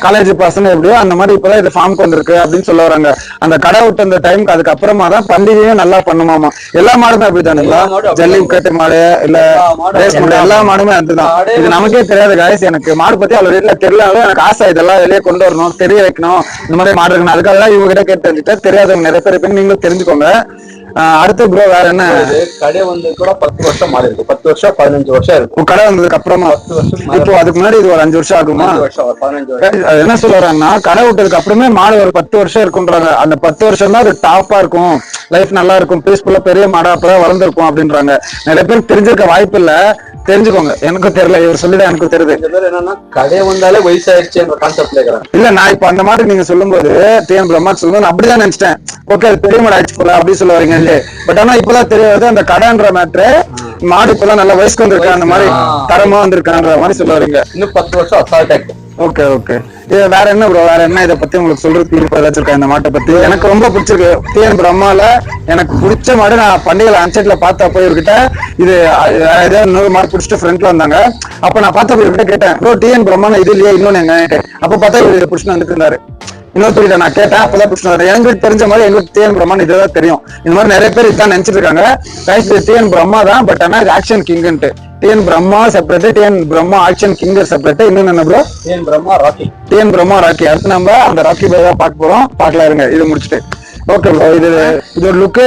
காலேஜ் பசங்க எப்படியோ அந்த மாதிரி இப்பதான் இது ஃபார்முக்கு வந்திருக்கு அப்படின்னு சொல்ல வராங்க. அந்த கடை விட்டு அந்த டைமுக்கு அதுக்கப்புறமா தான் பண்டிகையும் நல்லா பண்ணுமாமா. எல்லா மாடுமே அப்படித்தானுங்களா? ஜல்லிக்கட்டு மாடு இல்ல ரேஸ் மாடு எல்லா மாடுமே அதுதான். இது நமக்கே தெரியாது guys. எனக்கு மாடு பத்தி அவ்வளவு வீட்டுல தெரியல. எனக்கு ஆசை இதெல்லாம் வெளியே கொண்டு வரணும், தெரிய வைக்கணும், இந்த மாதிரி மாடு இருக்கணும். அதுக்காக இவங்க கிட்ட கேட்டு தெரிஞ்சுட்டேன். தெரியாதவங்க நிறைய பேர் இருப்பீங்க, நீங்களும் தெரிஞ்சுக்கோங்க. அடுத்து ப்ரோ வேற என்ன? கடை வந்து கூட 10 வருஷம் மாறி இருக்கு. 10 வருஷம் 15 வருஷம் இருக்கு. கடை வந்ததுக்கு அப்புறமா 10 வருஷம். இப்போ அதுக்கு முன்னாடி இது ஒரு 5 வருஷம் ஆகுமா? 15 வருஷம். என்ன சொல்றாங்கன்னா, கடை விட்டதுக்கு அப்புறமே மாடு ஒரு 10 வருஷம் இருக்குன்றாங்க. அந்த 10 வருஷம் தான் அது டாப்பா இருக்கும், லைஃப் நல்லா இருக்கும், பீஸ்ஃபுல்லா பெரிய மாடா அப்பதான் வளர்ந்துருக்கும் அப்படின்றாங்க. நிறைய பேர் தெரிஞ்சிருக்க வாய்ப்பு இல்ல, தெரிஞ்சுக்கோங்க. எனக்கும் தெரியல, இவர் சொல்லிதான் எனக்கும் தெரியுது. என்னன்னா கடை வந்தாலே வயசாயிருச்சு கான்செப்ட்ல இருக்கிறேன். இல்ல, நான் இப்ப அந்த மாதிரி நீங்க சொல்லும் போது டிஎன் பிரம்மா சொல்லும்போது நான் அப்படிதான் நினைச்சிட்டேன். ஓகே, அது பெரிய மாடு ஆயிடுச்சு போல அப்படி சொல்ல வரீங்க. பட் ஆனா இப்பதான் தெரியாது அந்த கடைன்ற மேட்ரு. மாடு இப்பதான் நல்ல வயசுக்கு வந்திருக்கா, அந்த மாதிரி தரமா வந்திருக்கான்ற மாதிரி சொல்ல வரீங்க. இன்னும் 10 வருஷம் அசால்ட். Okay okay. இது வேற என்ன ப்ரோ? வேற என்ன இதை பத்தி உங்களுக்கு சொல்றது ஏதாச்சும் இருக்கா? இந்த மாட்டை பத்தி எனக்கு ரொம்ப பிடிச்சிருக்கு. டிஎன் பிரம்மால எனக்கு பிடிச்ச மாடு நான் பண்டிகைல அன்சைட்ல பார்த்தப்போ இவர்கிட்ட இது ஏதாவது 100 மாடு பிடிச்சிட்டு ஃப்ரெண்ட்ல வந்தாங்க. அப்ப நான் பார்த்தப்ப இவர்கிட்ட கேட்டேன், ப்ரோ டிஎன் பிரம்மா இது இல்லையா இன்னொன்னு எங்க? அப்ப பார்த்தா இவர் பிடிச்சிட்டு வந்துட்டு இருந்தாரு. இன்னொருத்தர் நான் கேட்டேன், அப்பதான் பிடிச்சிட்டு எங்களுக்கு தெரிஞ்ச மாதிரி எங்களுக்கு டிஎன் பிரம்மான் இதுதான் தெரியும். இந்த மாதிரி நிறைய பேர் இதான் நினைச்சிட்டு இருக்காங்க. டிஎன் பிரம்மா தான், பட் ஆனா இது ஆக்ஷன் கிங்ன்ட்டு. TN Brahma separate, TN Brahma action king separate. இன்னும் என்ன bro? TN Brahma Rocky. TN Brahma Rocky. அடுத்து நம்ம அந்த ராக்கி பை தான் பார்க்க போறோம். பார்க்கலாம் இருங்க, இது முடிச்சுட்டு. ஓகே ப்ரோ, இது ஒரு லுக்கு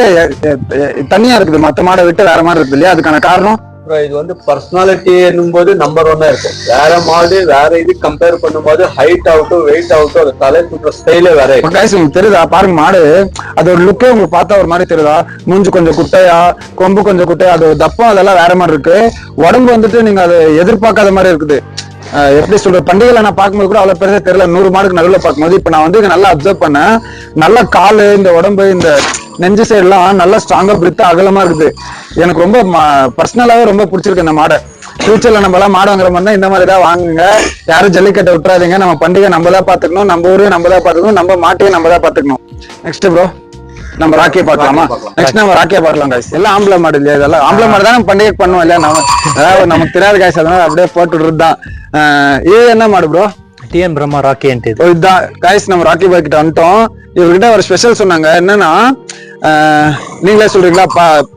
தனியா இருக்குது, மத்த மாடை விட்டு வேற மாதிரி இருக்குது இல்லையா? அதுக்கான காரணம் இது வந்து பர்சனாலிட்டி என்னும்போது நம்பர் 1 இருக்கும். வேற மாடு வேற இது கம்பேர் பண்ணும்போது ஹைட் ஆகட்டும், வெயிட் ஆகட்டும், அது தலை சுற்ற ஸ்டைலே வேற. உங்களுக்கு தெரியுதா பாருங்க மாடு, அது ஒரு லுக்கே உங்களுக்கு பார்த்தா ஒரு மாதிரி தெரியுதா? மூஞ்சு கொஞ்சம் குட்டையா, கொம்பு கொஞ்சம் குட்டையா, அது தப்பம் அதெல்லாம் வேற மாதிரி இருக்கு. உடம்பு வந்துட்டு நீங்க அதை எதிர்பார்க்காத மாதிரி இருக்குது. எப்படி சொல்ற, பண்டிகைல நான் பார்க்கும்போது கூட அவ்வளவு பெருசா தெரியல. 100 மாடுக்கு நடுவில் பார்க்கும்போது இப்ப நான் வந்து நல்லா அப்சர்வ் பண்ணேன். நல்ல காலு, இந்த உடம்பு, இந்த நெஞ்சு சைடு எல்லாம் நல்லா ஸ்ட்ராங்கா பிரித்து அகலமா இருக்குது. எனக்கு ரொம்ப பர்சனலாவே ரொம்ப பிடிச்சிருக்கு இந்த மாடை. ஃபியூச்சர்ல நம்ம எல்லாம் மாடு வாங்குற மாதிரி தான் இந்த மாதிரி தான் வாங்குங்க. யாரும் ஜல்லிக்கட்டை விட்டுறாதீங்க. நம்ம பண்டிகை நம்ம தான் பாத்துக்கணும், நம்ம ஊரையும் நம்ம தான் பாத்துக்கணும், நம்ம மாட்டையும் நம்ம தான் பாத்துக்கணும். நெக்ஸ்ட் ப்ரோ நம்ம ராக்கியை பார்க்கலாமா? நெக்ஸ்ட் நம்ம ராக்கியை பார்க்கலாம் guys. எல்லாம் ஆம்பளை மாடு இல்லையா? இதெல்லாம் ஆம்பளை மாடு தான் நம்ம பண்டிகை பண்ணுவோம் இல்லையா? நமக்கு தெரியாது guys, அதனால அப்படியே போட்டுடுறது தான். இது என்ன மாடு ப்ரோ? டிஎன் பிரம்மா ராக்கி. இதுதான் guys, நம்ம ராக்கி பாய் கிட்ட வந்துட்டோம். இவர்கிட்ட ஒரு ஸ்பெஷல் சொன்னாங்க. என்னன்னா, நீங்களே சொல்றீங்களா,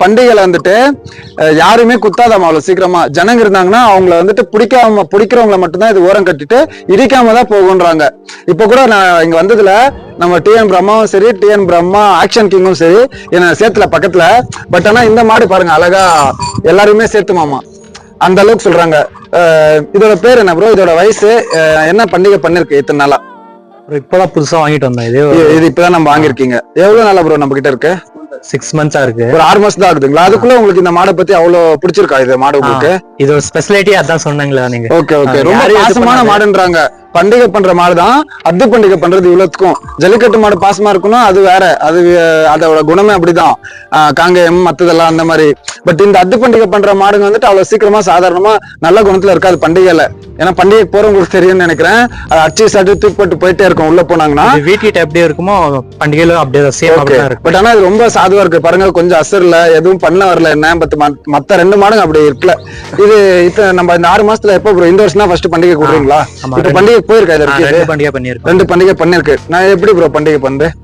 பண்டிகையில வந்துட்டு யாருமே குத்தாதாம அவ்வளவு சீக்கிரமா. ஜனங்க இருந்தாங்கன்னா அவங்கள வந்துட்டு பிடிக்கிறவங்களை மட்டும்தான் இது ஓரம் கட்டிட்டு இடிக்காம தான் போகுன்றாங்க. இப்ப கூட நான் இங்க வந்ததுல நம்ம டிஎன் பிரம்மாவும் சரி, டிஎன் பிரம்மா ஆக்ஷன் கிங்கும் சரி என்ன சேர்த்துல பக்கத்துல. பட் ஆனா இந்த மாடு பாருங்க அழகா எல்லாருமே சேர்த்துமாமா, அந்த அளவுக்கு சொல்றாங்க. இதோட பேர் என்ன ப்ரோ? இதோட வயசு என்ன? பண்டிகை பண்ணிருக்கு இத்தனை நாளா? இப்பதான் புதுசா வாங்கிட்டு வந்தேன். இது இப்பதான் நம்ம வாங்கிருக்கீங்க. எவ்வளவு நாளா ப்ரோ நம்ம கிட்ட இருக்கு? 6 months இருக்கு. ஒரு 6 மாசம் தான் ஆகுதுங்களா? அதுக்குள்ள உங்களுக்கு இந்த மாடை பத்தி அவ்வளவு பிடிச்சிருக்கா? இது மாடு உங்களுக்கு இது ஒரு ஸ்பெஷாலிட்டி அதான் சொன்னாங்களா நீங்க? Okay okay. ரொம்ப பாசமான மாடுன்றாங்க. பண்டிகை பண்ற மாடுதான். அத்து பண்டிகை பண்றது இவ்வளவுக்கும். ஜல்லிக்கட்டு மாடு பாசமா இருக்கணும், அது வேற. அதோட குணமே அப்படிதான். காங்கேயம் மத்ததெல்லாம் அந்த மாதிரி. பட் இந்த அத்து பண்டிகை பண்ற மாடுங்க வந்துட்டு அவ்வளவு சீக்கிரமா சாதாரணமா நல்ல குணத்துல இருக்காது பண்டிகையில. ஏன்னா பண்டிகை போறவங்களுக்கு தெரியும்னு நினைக்கிறேன். அது அச்சு சாட்டு தூக்கி போட்டு போயிட்டே இருக்கும் உள்ள போனாங்கன்னா. வீட்டுக்கிட்ட எப்படியே இருக்குமோ பண்டிகையில அப்படியே சேம் அப்படிதான் இருக்கு. பட் ஆனா இது ரொம்ப சாதுவா இருக்கு பாருங்க. கொஞ்சம் அசர்ல எதுவும் பண்ண வரல. என்ன மத்த 2 மாடுங்க அப்படி இருக்குல்ல. இது இப்ப நம்ம இந்த 6 மாசத்துல எப்போ ப்ரோ? இந்த வருஷம் தான் ஃபர்ஸ்ட் பண்டிகை கூடுறீங்களா? இப்ப பண்டிகை போயிருக்கா? இது 2 பண்டிகை பண்ணிருக்கு. 2 பண்டிகை பண்ணிருக்கு. நான் எப்படி ப்ரோ பண்டிகை பண்றேன்?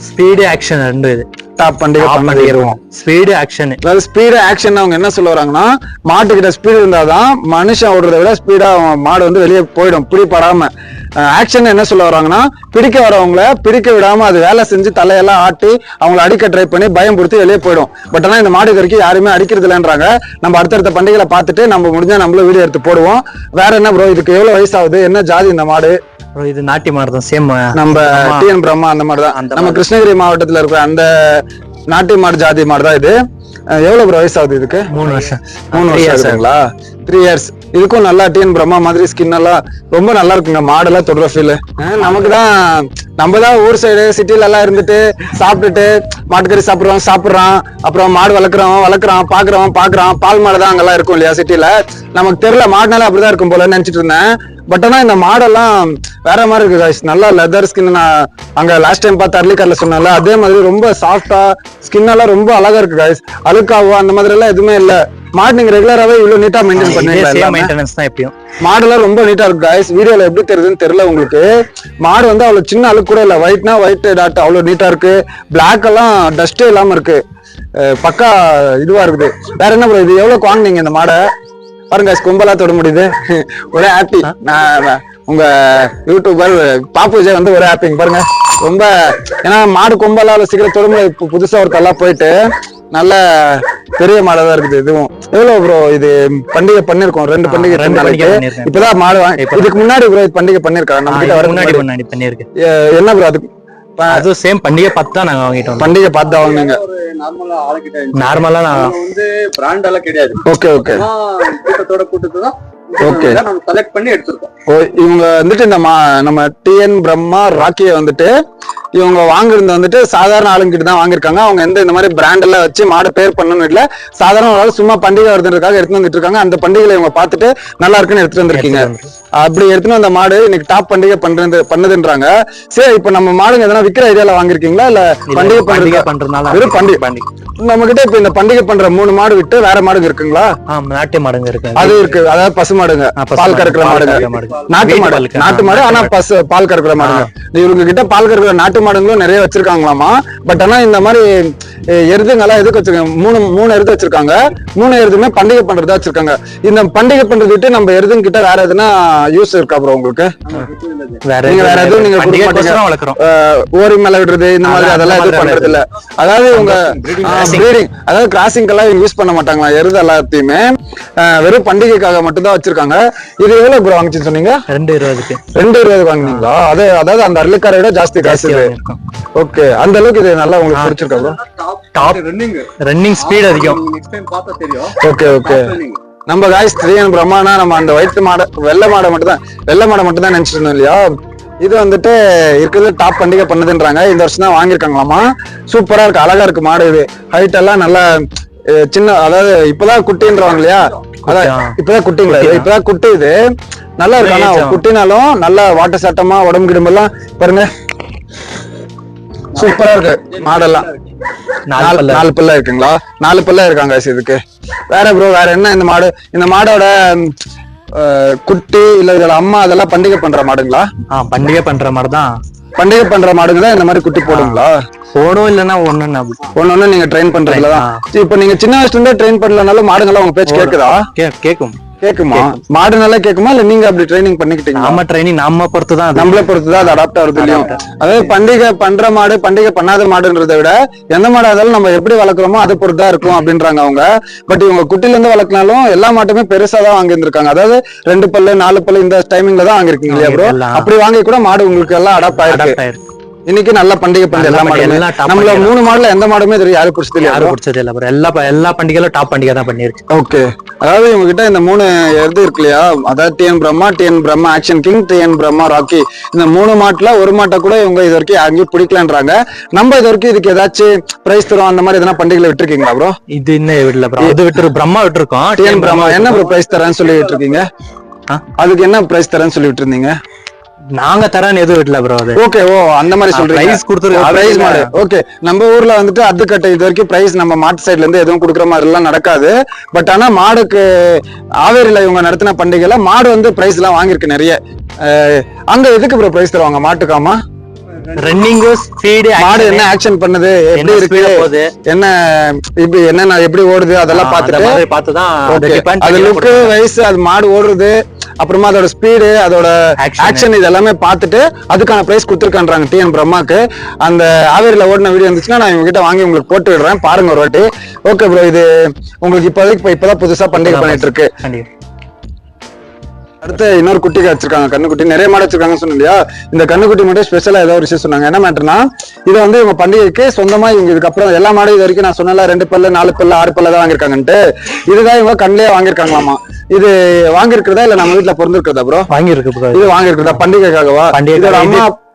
ஸ்பீடு ஆக்ஷன் 2 இது டாப் பண்டிகை பண்ணிடுவோம். Speed action. அதாவது ஸ்பீடு ஆக்ஷன் அவங்க என்ன சொல்ல வராங்கன்னா, மாட்டுக்கிட்ட ஸ்பீடு இருந்தாதான் மனுஷன் ஓடுறத விட ஸ்பீடா மாடு வந்து வெளியே போயிடும் பிடிபடாம. ஆக்ஷன் என்ன சொல்ல வராங்கன்னா, பிடிக்க வரவங்கள பிடிக்க விடாம அது வேலை செஞ்சு தலையெல்லாம் ஆட்டி அவங்கள அடிக்க ட்ரை பண்ணி பயம் பொறுத்து வெளியே போயிடும். பட் ஆனா இந்த மாடு இது வரைக்கும் யாருமே அடிக்கிறது இல்லைன்றாங்க. நம்ம அடுத்தடுத்த பண்டிகைகளை பார்த்துட்டு நம்ம முடிஞ்சா நம்மளும் வீடியோ எடுத்து போடுவோம். வேற என்ன ப்ரோ, இதுக்கு எவ்வளவு வயசாகுது, என்ன ஜாதி இந்த மாடு? இது நாட்டி மாடு தான், சேம் நம்ம டிஎன் பிரம்மா அந்த மாதிரி தான், நம்ம கிருஷ்ணகிரி மாவட்டத்துல இருக்கிற அந்த நாட்டி மாடு ஜாதி மாடு தான் இது. எவ்வளவு ப்ரோ வயசாகுது இதுக்கு? 3 வருஷம். 3 வருஷம் ஆகுதுங்களா? 3 இயர்ஸ். இதுக்கும் நல்லா டிஎன் பிரம்மா மாதிரி ஸ்கின் எல்லாம் ரொம்ப நல்லா இருக்குங்க. மாடெல்லாம் தொடுற ஃபீல் நமக்கு தான். நம்ம தான் ஊர் சைடு சிட்டில எல்லாம் இருந்துட்டு சாப்பிட்டுட்டு மாட்டுக்கறி சாப்பிடுறான், அப்புறம் மாடு வளர்க்குறான், பாக்குறான், பால் மாடு தான் அங்கெல்லாம் இருக்கும் இல்லையா சிட்டில. நமக்கு தெரியல, மாடுனால அப்படிதான் இருக்கும் போல நினைச்சிட்டு இருந்தேன். பட் ஆனா இந்த மாடெல்லாம் வேற மாதிரி இருக்கு guys. நல்லா லெதர் ஸ்கின். நான் அங்க லாஸ்ட் டைம் பார்த்த அர்லிக்கார்ல சொன்னால அதே மாதிரி ரொம்ப சாஃப்டா ஸ்கின் எல்லாம் ரொம்ப அழகா இருக்கு guys. அழுக்காவோ அந்த மாதிரி எல்லாம் எதுவுமே இல்ல. மாடு நீங்க ரெகுலராவே இவ்வளவு நீட்டா மெயின்டைன் பண்ணுவீங்க. மாடுலாம் ரொம்ப நீட்டா இருக்கு guys. வீடியோல எப்படி தெரியுதுன்னு தெரியல உங்களுக்கு. மாடு வந்து அவ்வளவு சின்ன அழுக்கு கூட இல்ல. ஒயிட்னா ஒயிட் டாட் அவ்வளவு நீட்டா இருக்கு. பிளாக் எல்லாம் டஸ்டே இல்லாம இருக்கு. பக்கா இதுவா இருக்குது. வேற என்ன ப்ரோ, இது எவ்வளவு வாங்குனீங்க இந்த மாடை? பாருங்க கும்பலா தொட முடியுது. ஒரே ஹாப்பி. நான் உங்க யூடியூபர் பாப்பு விஜய் வந்து ஒரே ஹாப்பிங்க பாருங்க. ரொம்ப ஏன்னா மாடு கும்பலால சீக்கிரம் தொட முடியாது. புதுசா ஒரு கல்லா போயிட்டு நல்ல பெரிய மாடா தான் இருக்குது. இதுவும் எவ்வளவு ப்ரோ இது பண்டிகை பண்ணிருக்கோம்? 2 பண்டிகை இப்பதான் மாடு இதுக்கு முன்னாடி ப்ரோ பண்டிகை பண்ணிருக்காங்க நம்ம கிட்ட. முன்னாடி பண்ணிருக்கு. என்ன ப்ரோ அதுக்கு? அது சேம் பண்டிகை பார்த்து தான் நாங்க வாங்கிட்டோம். பண்டிகை பார்த்து தான் வாங்குனீங்க? நார்மலா நான் வந்து பிராண்ட் எல்லாம் கிடையாது. Okay okay. கூட்டத்தோட தான் ஓகே நம்ம செலக்ட் பண்ணி எடுத்துருக்கோம். இவங்க வந்துட்டு இந்த நம்ம டிஎன் பிரம்மா ராக்கியை வந்துட்டு இவங்க வாங்குறது வந்துட்டு சாதாரண ஆளுங்கிட்ட தான் வாங்கிருக்காங்க. அவங்க இந்த மாதிரி பிராண்ட் எல்லாம் வச்சு மாடு பேர் பண்ணணும் இல்ல. சாதாரண ஒரு ஆள் சும்மா பண்டிகை வருதுன்றதுக்காக எடுத்து வந்துட்டு இருக்காங்க. அந்த பண்டிகைகளை இவங்க பார்த்துட்டு நல்லா இருக்குன்னு எடுத்துட்டு வந்திருக்கீங்க. அப்படி எடுத்துன்னு அந்த மாடு இன்னைக்கு டாப் பண்டிகை பண்ணுதுன்றாங்க. சரி, இப்ப நம்ம மாடுங்க எதனா விக்கிற ஐடியால வாங்கிருக்கீங்களா இல்ல பண்டிகை பண்றதுனால? பண்டிகை நம்ம கிட்ட இப்ப இந்த பண்டிகை பண்ற 3 மாடு விட்டு வேற மாடுங்க இருக்குங்களா? நாட்டு மாடுங்க இருக்கு. அது இருக்கு, அதாவது பசு மாடுங்க, பால் கறக்குற மாடுங்க. நாட்டு மாடு ஆனா பால் கறக்குற மாடுங்க. இவங்க கிட்ட பால் கறக்குற நாட்டு மாடுங்களும் நிறைய வச்சிருக்காங்களாமா. பட் ஆனா இந்த மாதிரி எருதுங்கெல்லாம் எதுக்கு வச்சிருக்காங்க? 3 எருது வச்சிருக்காங்க. 3 எருதுமே பண்டிகை பண்றதா வச்சிருக்காங்க. இந்த பண்டிகை பண்றது விட்டு நம்ம எருதுங்க கிட்ட வேற எதுனா யூஸ் இருக்கா ப்ரோ உங்களுக்கு? வேற எதுவும் நீங்க வளர்க்குறோம் ஓரி மேல விடுறது இந்த மாதிரி அதெல்லாம் எதுவும் பண்றது இல்ல. அதாவது இவங்க பிரீடிங், அதாவது கிராசிங் எல்லாம் யூஸ் பண்ண மாட்டாங்களா எருது எல்லாத்தையுமே? வெறும் பண்டிகைக்காக மட்டும் தான் வச்சிருக்காங்க. இது எவ்வளவு ப்ரோ வாங்கிச்சு சொன்னீங்க? 220 வாங்கினீங்களா? அதாவது அந்த அர்லிக்காரை விட ஜாஸ்தி காசு. ஓகே, அந்த அளவுக்கு இது நல்லா உங்களுக்கு பிடிச்சிருக்கா ப்ரோ? டாப் ரன்னிங் ஸ்பீட் அதிகம். Okay okay. நம்ம காய்ஸ் டிஎன் பிரம்மானா நம்ம அந்த ஒயிட் மாடை வெள்ளை மாடை மட்டும் தான் நினைச்சிட்டு இருந்தோம் இல்லையா? இது வந்துட்டு இருக்கிறது டாப் பண்டிகை பண்ணுதுன்றாங்க. இந்த வருஷம் தான் வாங்கியிருக்காங்களாமா. சூப்பரா இருக்கு, அழகா இருக்கு மாடு. இது ஹைட் எல்லாம் நல்லா சின்ன, அதாவது இப்பதான் குட்டின்றவாங்க இல்லையா? அதான் இப்பதான் குட்டிங்களா? இப்பதான் குட்டி. இது நல்லா இருக்கு. ஆனா குட்டினாலும் நல்லா வாட்ட சட்டமா உடம்பு கிடம்பெல்லாம் பாருங்க சூப்பரா இருக்கு மாடெல்லாம். 4 பல்ல இருக்குங்களா? 4 பல்ல இருக்காங்க இதுக்கு. வேற ப்ரோ வேற என்ன? இந்த மாடோட குட்டி இல்ல இதோட அம்மா அதெல்லாம் பண்டிகை பண்ற மாடுங்களா? பண்டிகை பண்ற மாடு தான். பண்டிகை பண்ற மாடுங்க தான் இந்த மாதிரி குட்டி போடுங்களா? போடும் இல்லன்னா ஒன்னு நீங்க ட்ரெயின் பண்றதுலதான். இப்ப நீங்க சின்ன வயசுல இருந்தே ட்ரெயின் பண்ணலனாலும் மாடுங்கெல்லாம் உங்க பேச்சு கேக்குதா? கேக்குமா? மாடு நல்லா கேக்குமா இல்ல நீங்க அப்படி ட்ரைனிங் பண்ணிக்கிட்டீங்க? நம்ம பொறுத்துதான், நம்மள பொறுத்துதான் அது அடாப்ட் ஆகுது இல்லையா? அதாவது பண்டிகை பண்ற மாடு பண்டிகை பண்ணாத மாடுன்றதை விட எந்த மாடு ஆனாலும் நம்ம எப்படி வளர்க்குறோமோ அதை பொறுத்தா இருக்கும் அப்படின்றாங்க அவங்க. பட் இவங்க குட்டில இருந்து வளர்க்கினாலும் எல்லா மாட்டுமே பெருசா தான் வாங்கியிருந்திருக்காங்க. அதாவது 2 பல்லு 4 பல்லு இந்த டைமிங்ல தான் வாங்கிருக்கீங்க இல்லையா ப்ரோ? அப்படி வாங்கி கூட மாடு உங்களுக்கு எல்லாம் அடாப்ட் ஆயிருக்கு. இன்னைக்கு நல்லா பண்டிகை பண்ண எல்லா மாடுமே. நம்மள 3 மாடுல எந்த மாடுமே தெரியும் யாரும் பிடிச்சது இல்ல. எல்லா பண்டிகையிலும் டாப் பண்டிகை தான் பண்ணிருக்கு. ஓகே, அதாவது இவங்க கிட்ட இந்த 3 எருது இருக்கு இல்லையா? அதாவது TN Brahma action King, TN Brahma Rocky. இந்த 3 மாட்டுல ஒரு மாட்டை கூட இவங்க இது வரைக்கும் யாரையும் பிடிக்கலன்றாங்க. நம்ம இது வரைக்கும் இதுக்கு ஏதாச்சும் பிரைஸ் தரும் அந்த மாதிரி எதனா பண்டிகைல விட்டுருக்கீங்களா ப்ரோ? இது இன்னும் விடல ப்ரோ. இது பிரம்மா விட்டுருக்கோம். டிஎன் பிரம்மா என்ன ப்ரோ பிரைஸ் தரேன்னு சொல்லி விட்டுருக்கீங்க? அதுக்கு என்ன பிரைஸ் தரேன்னு சொல்லி விட்டுருந்தீங்க? நாங்க தரேன்னு எதுவும் விடல ப்ரோ. அது ஓகே. ஓ, அந்த மாதிரி சொல்றீங்க. பிரைஸ் கொடுத்துருக்கோம். பிரைஸ் மாடு. ஓகே, நம்ம ஊர்ல வந்துட்டு அதுக்கட்டை இது வரைக்கும் பிரைஸ் நம்ம மாட்டு சைடுல இருந்து எதுவும் கொடுக்குற மாதிரி எல்லாம் நடக்காது. பட் ஆனா மாடுக்கு ஆவேரியில இவங்க நடத்தின பண்டிகைல மாடு வந்து பிரைஸ் எல்லாம் வாங்கியிருக்கு நிறைய. அங்க எதுக்கு ப்ரோ பிரைஸ் தருவாங்க மாட்டுக்காமா? ரன்னிங் ஸ்பீடு, மாடு என்ன ஆக்ஷன் பண்ணுது, எப்படி இருக்கு, என்ன இப்படி என்ன எப்படி ஓடுது அதெல்லாம் பார்த்துட்டு பார்த்துதான் அது லுக்கு வயசு அது மாடு ஓடுறது அப்புறமா அதோட ஸ்பீடு, அதோட ஆக்ஷன் இது எல்லாமே பார்த்துட்டு அதுக்கான பிரைஸ் கொடுத்துருக்கான்றாங்க டிஎன் பிரம்மாக்கு. அந்த ஆவேரியில ஓடின வீடியோ இருந்துச்சுன்னா நான் இவங்க கிட்ட வாங்கி உங்களுக்கு போட்டு விடுறேன், பாருங்க ஒரு வாட்டி. ஓகே ப்ரோ, இது உங்களுக்கு இப்பதான் புதுசா பண்டிகை பண்ணிட்டு இருக்கு. அடுத்து இன்னொரு குட்டி வச்சிருக்காங்க, கண்ணுக்குட்டி. நிறைய மாடு வச்சிருக்காங்கன்னு சொன்னேன் இல்லையா, இந்த கண்ணுக்குட்டி மட்டும் ஸ்பெஷலா ஏதாவது ஒரு விஷயம் சொன்னாங்க. என்ன மேட்டர்னா, இதை வந்து இவங்க பண்டிகைக்கு சொந்தமா இவங்க இதுக்கப்புறம் எல்லா மாடும் இது வரைக்கும் நான் சொன்னல 2 பல்லு 4 பல்லு 6 பல்லு தான் வாங்கிருக்காங்கன்ட்டு, இதுதான் இவங்க கண்ணிலே வாங்கிருக்காங்களாமா. இது வாங்கிருக்கிறதா இல்ல நம்ம வீட்டுல பிறந்திருக்கிறதா ப்ரோ? வாங்கிருக்கு ப்ரோ. இது வாங்கிருக்கிறதா பண்டிகைக்காகவா?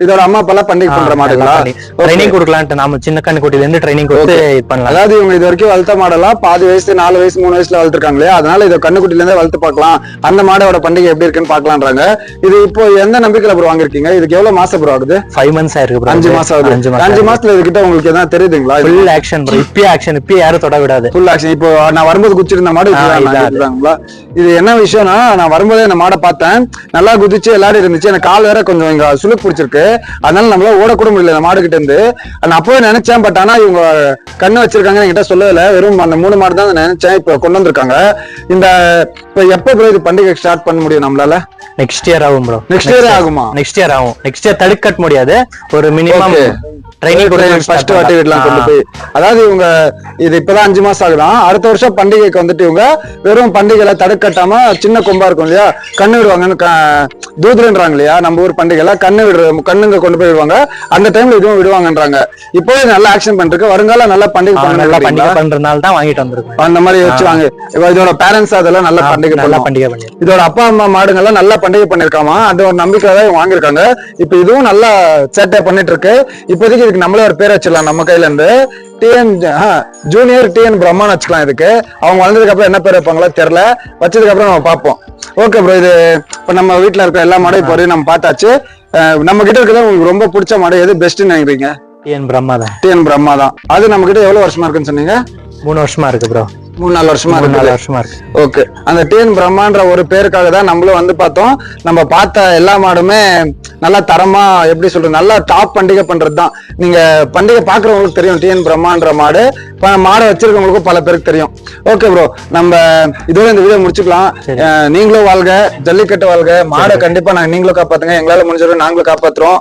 இதோட அம்மா அப்பெல்லாம் பண்டிகை பண்ற மாடுங்களா? ட்ரைனிங் கொடுக்கலான்ட்டு நாம சின்ன கண்ணுக்குட்டில இருந்து ட்ரைனிங் கொடுத்து பண்ணலாம். அதாவது இவங்க இது வரைக்கும் வளர்த்த மாடெல்லாம் பாதி வயசு 4 வயசு 3 வயசுல வளர்த்துருக்காங்க இல்லையா, அதனால இதை கண்ணுக்குட்டில இருந்தே வளர்த்து பார்க்கலாம், அந்த மாடோட பண்டிகை எப்படி இருக்குன்னு பாக்கலான்றாங்க. இது இப்போ எந்த நம்பிக்கையில ப்ரோ வாங்கிருக்கீங்க? இதுக்கு எவ்வளவு மாசம் ப்ரோ ஆகுது? 5 months ஆயிருக்கு ப்ரோ. 5 மாசம் ஆகுது. 5 மாசத்துல இதுகிட்ட உங்களுக்கு எதாவது தெரியுதுங்களா? Full action bro. இப்பயே யாரும் தொட விடாது. Full action. இப்போ நான் வரும்போது குதிச்சிருந்த மாடு இதுதாங்களா? இது என்ன விஷயம்னா, நான் வரும்போதே அந்த மாடை பார்த்தேன், நல்லா குதிச்சு எல்லாரும் இருந்துச்சு. எனக்கு கால் வேற கொஞ்சம் இங்க சுளுக்கு பிடிச்சிருக்கு, அதனால நம்மளால ஓடக்கூட முடியல அந்த மாடு கிட்ட இருந்து. நான் அப்பவே நினைச்சேன், பட் ஆனா இவங்க கண்ணு வச்சிருக்காங்க என்கிட்ட சொல்லல, வெறும் அந்த 3 மாடு தான் நினைச்சேன். இப்ப கொண்டு வந்திருக்காங்க. இந்த இப்ப எப்ப ப்ரோ இது பண்டிகை ஸ்டார்ட் பண்ண முடியும் நம்மளால? நெக்ஸ்ட் இயர் ஆகும் ப்ரோ. நெக்ஸ்ட் இயர் ஆகுமா? நெக்ஸ்ட் இயர் ஆகும். நெக்ஸ்ட் இயர் தடுக்க முடியாது, ஒரு மினிமம் ட்ரைனிங் ஃபர்ஸ்ட் வாட்டி வீட்லாம் கொண்டு போய். அதாவது இவங்க இது இப்பதான் 5 மாசம் ஆகுதான். அடுத்த வருஷம் பண்டிகைக்கு வந்துட்டு இவங்க வெறும் பண்டிகைல தடுக்கட்டாம சின்ன கொம்பா இருக்கும் இல்லையா, கண்ணு விடுவாங்கன்னு தூதுலன்றாங்க இல்லையா, நம்ம ஊர் பண்டிகைல கண்ணுங்க கொண்டு போய் விடுவாங்க. அந்த டைம்ல இதுவும் விடுவாங்கன்றாங்க. இப்போவே நல்ல ஆக்ஷன் பண்ணிருக்கு, வருங்கால நல்ல பண்டிகை பண்றதுனால தான் வாங்கிட்டு வந்திருக்கோம். அந்த மாதிரி வச்சு வாங்க. இதோட பேரண்ட்ஸ் அதெல்லாம் நல்ல பண்டிகை பண்ணி, இதோட அப்பா அம்மா மாடுங்கள்லாம் நல்ல பண்டிகை பண்ணிருக்காமா, அந்த ஒரு நம்பிக்கை தான் வாங்கியிருக்காங்க. இப்ப இதுவும் நல்லா சேட்டை பண்ணிட்டு இருக்கு. இப்போதைக்கு இதுக்கு நம்மளே ஒரு பேர் வச்சிடலாம் நம்ம கையில இருந்து, ஜூனியர் டிஎன் பிரம்மான்னு வச்சுக்கலாம். இதுக்கு அவங்க வளர்ந்ததுக்கு அப்புறம் என்ன பேர் வைப்பாங்களோ தெரியல, வச்சதுக்கு அப்புறம் நம்ம பார்ப்போம். ஓகே ப்ரோ, இது இப்ப நம்ம வீட்டுல இருக்க எல்லா மாடும் இப்போ நம்ம பார்த்தாச்சு. நம்ம கிட்ட இருக்கிறது உங்களுக்கு ரொம்ப பிடிச்ச மாடு எது பெஸ்ட்னு நினைக்கிறீங்க? டிஎன் பிரம்மா தான். டிஎன் பிரம்மா தான். அது நம்ம கிட்ட எவ்வளவு வருஷமா இருக்குன்னு சொன்னீங்க? 3 வருஷமா இருக்கு ப்ரோ. 3-4 வருஷமா இருக்கு. ஓகே, அந்த டிஎன் பிரம்மான்ற ஒரு பேருக்காக தான் நம்மளும் வந்து பார்த்தோம். நம்ம பார்த்த எல்லா மாடுமே நல்லா தரமா, எப்படி சொல்றது, நல்லா டாப் பண்டிகை பண்றதுதான். நீங்க பண்டிகை பாக்குறவங்களுக்கு தெரியும் டிஎன் பிரம்மான்ற மாடு, மாடை வச்சிருக்கவங்களுக்கும் பல பேருக்கு தெரியும். ஓகே ப்ரோ, நம்ம இதோட இந்த வீடியோ முடிச்சுக்கலாம். நீங்களும் வாழ்க, ஜல்லிக்கட்டு வாழ்க. மாடை கண்டிப்பா நீங்களும் காப்பாத்துங்க, எங்களால முடிஞ்சவரை நாங்களும் காப்பாத்துறோம்.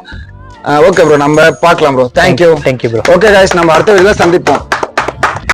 ஓகே ப்ரோ, நம்ம பார்க்கலாம் bro. Thank you bro. Okay guys, நம்ம அடுத்த வீடியோல சந்திப்போம்.